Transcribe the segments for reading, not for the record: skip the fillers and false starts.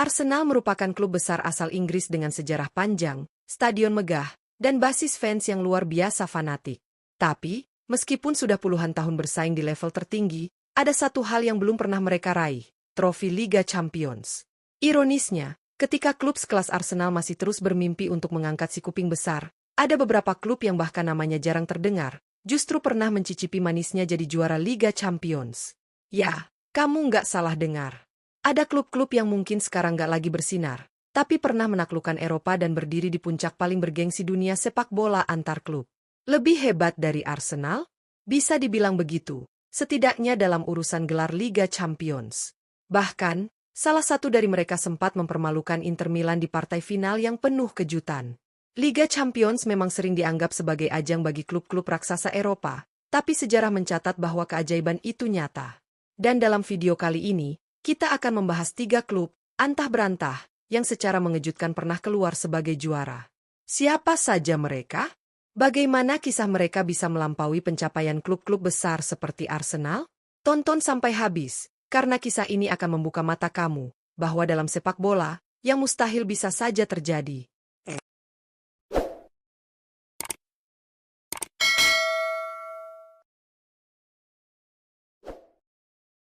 Arsenal merupakan klub besar asal Inggris dengan sejarah panjang, stadion megah, dan basis fans yang luar biasa fanatik. Tapi, meskipun sudah puluhan tahun bersaing di level tertinggi, ada satu hal yang belum pernah mereka raih, trofi Liga Champions. Ironisnya, ketika klub sekelas Arsenal masih terus bermimpi untuk mengangkat si kuping besar, ada beberapa klub yang bahkan namanya jarang terdengar, justru pernah mencicipi manisnya jadi juara Liga Champions. Ya, kamu nggak salah dengar. Ada klub-klub yang mungkin sekarang nggak lagi bersinar, tapi pernah menaklukkan Eropa dan berdiri di puncak paling bergengsi dunia sepak bola antar klub. Lebih hebat dari Arsenal? Bisa dibilang begitu, setidaknya dalam urusan gelar Liga Champions. Bahkan, salah satu dari mereka sempat mempermalukan Inter Milan di partai final yang penuh kejutan. Liga Champions memang sering dianggap sebagai ajang bagi klub-klub raksasa Eropa, tapi sejarah mencatat bahwa keajaiban itu nyata. Dan dalam video kali ini, kita akan membahas 3 klub, antah berantah, yang secara mengejutkan pernah keluar sebagai juara. Siapa saja mereka? Bagaimana kisah mereka bisa melampaui pencapaian klub-klub besar seperti Arsenal? Tonton sampai habis, karena kisah ini akan membuka mata kamu, bahwa dalam sepak bola, yang mustahil bisa saja terjadi.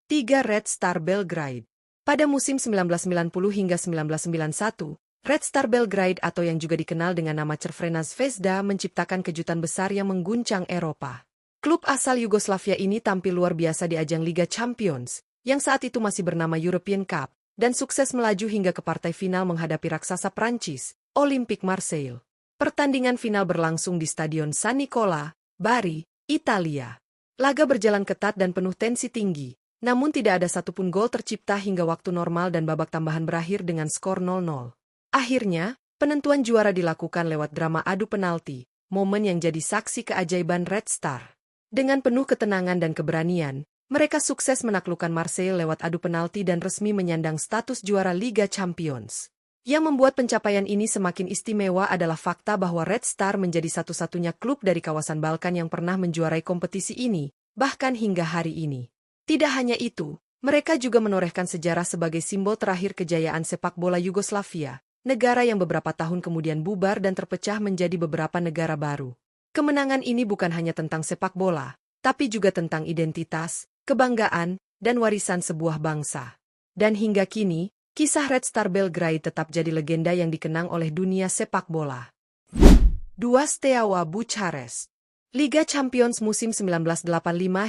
3. Red Star Belgrade. Pada musim 1990 hingga 1991, Red Star Belgrade atau yang juga dikenal dengan nama Crvena Zvezda menciptakan kejutan besar yang mengguncang Eropa. Klub asal Yugoslavia ini tampil luar biasa di ajang Liga Champions, yang saat itu masih bernama European Cup, dan sukses melaju hingga ke partai final menghadapi raksasa Prancis, Olympique Marseille. Pertandingan final berlangsung di Stadion San Nicola, Bari, Italia. Laga berjalan ketat dan penuh tensi tinggi. Namun tidak ada satupun gol tercipta hingga waktu normal dan babak tambahan berakhir dengan skor 0-0. Akhirnya, penentuan juara dilakukan lewat drama adu penalti, momen yang jadi saksi keajaiban Red Star. Dengan penuh ketenangan dan keberanian, mereka sukses menaklukkan Marseille lewat adu penalti dan resmi menyandang status juara Liga Champions. Yang membuat pencapaian ini semakin istimewa adalah fakta bahwa Red Star menjadi satu-satunya klub dari kawasan Balkan yang pernah menjuarai kompetisi ini, bahkan hingga hari ini. Tidak hanya itu, mereka juga menorehkan sejarah sebagai simbol terakhir kejayaan sepak bola Yugoslavia, negara yang beberapa tahun kemudian bubar dan terpecah menjadi beberapa negara baru. Kemenangan ini bukan hanya tentang sepak bola, tapi juga tentang identitas, kebanggaan, dan warisan sebuah bangsa. Dan hingga kini, kisah Red Star Belgrade tetap jadi legenda yang dikenang oleh dunia sepak bola. 2. Steaua Bucharest. Liga Champions musim 1985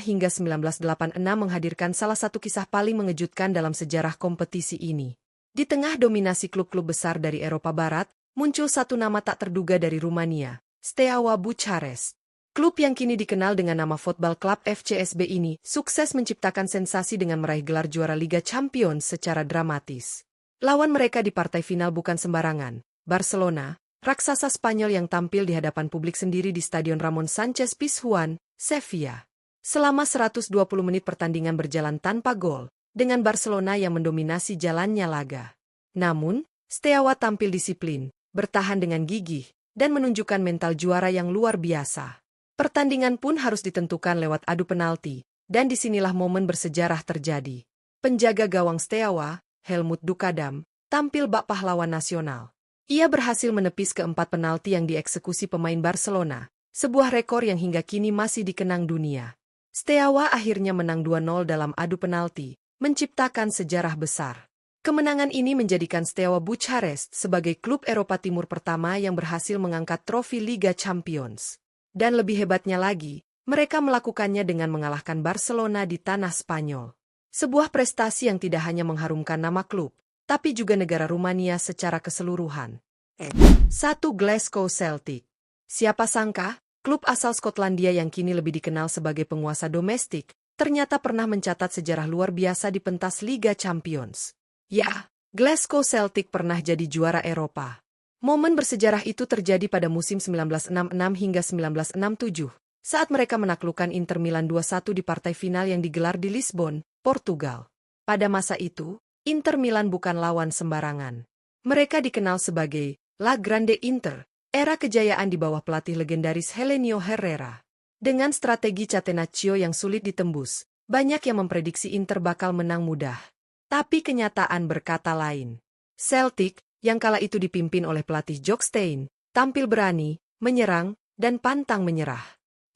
hingga 1986 menghadirkan salah satu kisah paling mengejutkan dalam sejarah kompetisi ini. Di tengah dominasi klub-klub besar dari Eropa Barat, muncul satu nama tak terduga dari Rumania, Steaua Bucharest. Klub yang kini dikenal dengan nama Football Club FCSB ini sukses menciptakan sensasi dengan meraih gelar juara Liga Champions secara dramatis. Lawan mereka di partai final bukan sembarangan, Barcelona, raksasa Spanyol yang tampil di hadapan publik sendiri di Stadion Ramon Sánchez Pizjuan, Sevilla. Selama 120 menit pertandingan berjalan tanpa gol, dengan Barcelona yang mendominasi jalannya laga. Namun, Steaua tampil disiplin, bertahan dengan gigih, dan menunjukkan mental juara yang luar biasa. Pertandingan pun harus ditentukan lewat adu penalti, dan disinilah momen bersejarah terjadi. Penjaga gawang Steaua, Helmut Dukadam, tampil bak pahlawan nasional. Ia berhasil menepis keempat penalti yang dieksekusi pemain Barcelona, sebuah rekor yang hingga kini masih dikenang dunia. Steaua akhirnya menang 2-0 dalam adu penalti, menciptakan sejarah besar. Kemenangan ini menjadikan Steaua Bucharest sebagai klub Eropa Timur pertama yang berhasil mengangkat trofi Liga Champions. Dan lebih hebatnya lagi, mereka melakukannya dengan mengalahkan Barcelona di tanah Spanyol. Sebuah prestasi yang tidak hanya mengharumkan nama klub, tapi juga negara Rumania secara keseluruhan. 1. Glasgow Celtic. Siapa sangka, klub asal Skotlandia yang kini lebih dikenal sebagai penguasa domestik, ternyata pernah mencatat sejarah luar biasa di pentas Liga Champions. Ya, Glasgow Celtic pernah jadi juara Eropa. Momen bersejarah itu terjadi pada musim 1966 hingga 1967, saat mereka menaklukkan Inter Milan 2-1 di partai final yang digelar di Lisbon, Portugal. Pada masa itu, Inter Milan bukan lawan sembarangan. Mereka dikenal sebagai La Grande Inter, era kejayaan di bawah pelatih legendaris Helenio Herrera. Dengan strategi Catenaccio yang sulit ditembus, banyak yang memprediksi Inter bakal menang mudah. Tapi kenyataan berkata lain. Celtic, yang kala itu dipimpin oleh pelatih Jock Stein, tampil berani, menyerang, dan pantang menyerah.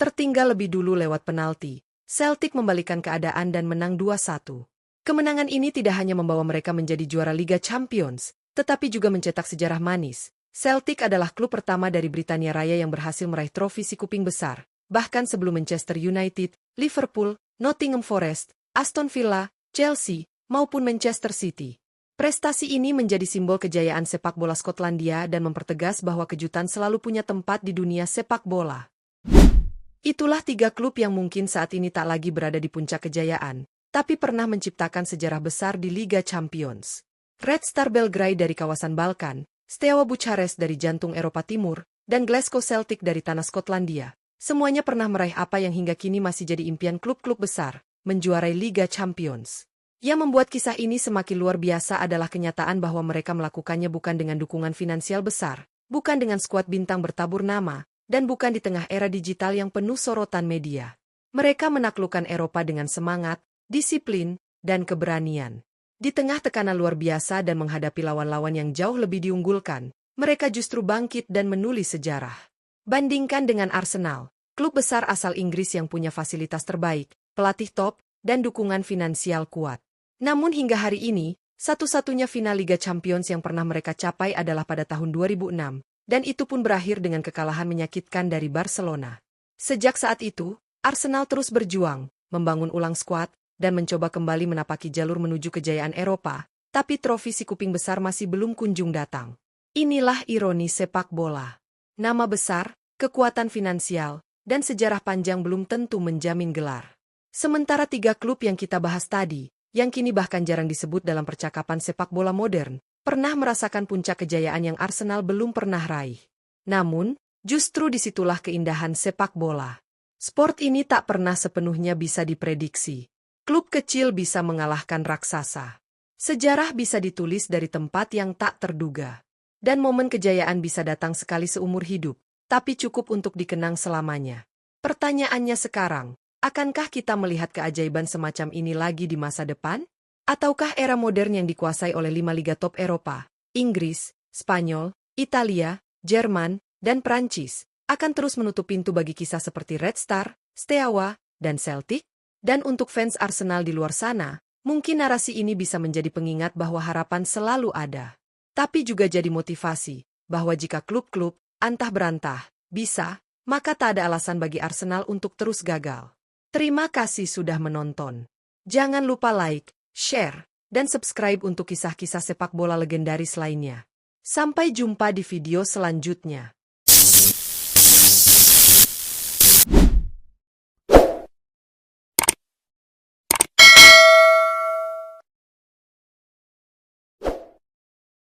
Tertinggal lebih dulu lewat penalti, Celtic membalikan keadaan dan menang 2-1. Kemenangan ini tidak hanya membawa mereka menjadi juara Liga Champions, tetapi juga mencetak sejarah manis. Celtic adalah klub pertama dari Britania Raya yang berhasil meraih trofi si kuping besar, bahkan sebelum Manchester United, Liverpool, Nottingham Forest, Aston Villa, Chelsea, maupun Manchester City. Prestasi ini menjadi simbol kejayaan sepak bola Skotlandia dan mempertegas bahwa kejutan selalu punya tempat di dunia sepak bola. Itulah 3 klub yang mungkin saat ini tak lagi berada di puncak kejayaan, tapi pernah menciptakan sejarah besar di Liga Champions. Red Star Belgrade dari kawasan Balkan, Steaua Bucharest dari jantung Eropa Timur, dan Glasgow Celtic dari tanah Skotlandia. Semuanya pernah meraih apa yang hingga kini masih jadi impian klub-klub besar, menjuarai Liga Champions. Yang membuat kisah ini semakin luar biasa adalah kenyataan bahwa mereka melakukannya bukan dengan dukungan finansial besar, bukan dengan skuad bintang bertabur nama, dan bukan di tengah era digital yang penuh sorotan media. Mereka menaklukkan Eropa dengan semangat, disiplin, dan keberanian. Di tengah tekanan luar biasa dan menghadapi lawan-lawan yang jauh lebih diunggulkan, mereka justru bangkit dan menulis sejarah. Bandingkan dengan Arsenal, klub besar asal Inggris yang punya fasilitas terbaik, pelatih top, dan dukungan finansial kuat. Namun hingga hari ini, satu-satunya final Liga Champions yang pernah mereka capai adalah pada tahun 2006, dan itu pun berakhir dengan kekalahan menyakitkan dari Barcelona. Sejak saat itu, Arsenal terus berjuang, membangun ulang skuad, dan mencoba kembali menapaki jalur menuju kejayaan Eropa, tapi trofi si kuping besar masih belum kunjung datang. Inilah ironi sepak bola. Nama besar, kekuatan finansial, dan sejarah panjang belum tentu menjamin gelar. Sementara 3 klub yang kita bahas tadi, yang kini bahkan jarang disebut dalam percakapan sepak bola modern, pernah merasakan puncak kejayaan yang Arsenal belum pernah raih. Namun, justru disitulah keindahan sepak bola. Sport ini tak pernah sepenuhnya bisa diprediksi. Klub kecil bisa mengalahkan raksasa. Sejarah bisa ditulis dari tempat yang tak terduga. Dan momen kejayaan bisa datang sekali seumur hidup, tapi cukup untuk dikenang selamanya. Pertanyaannya sekarang, akankah kita melihat keajaiban semacam ini lagi di masa depan? Ataukah era modern yang dikuasai oleh 5 liga top Eropa, Inggris, Spanyol, Italia, Jerman, dan Prancis, akan terus menutup pintu bagi kisah seperti Red Star, Steaua, dan Celtic? Dan untuk fans Arsenal di luar sana, mungkin narasi ini bisa menjadi pengingat bahwa harapan selalu ada. Tapi juga jadi motivasi, bahwa jika klub-klub, antah berantah, bisa, maka tak ada alasan bagi Arsenal untuk terus gagal. Terima kasih sudah menonton. Jangan lupa like, share, dan subscribe untuk kisah-kisah sepak bola legendaris lainnya. Sampai jumpa di video selanjutnya.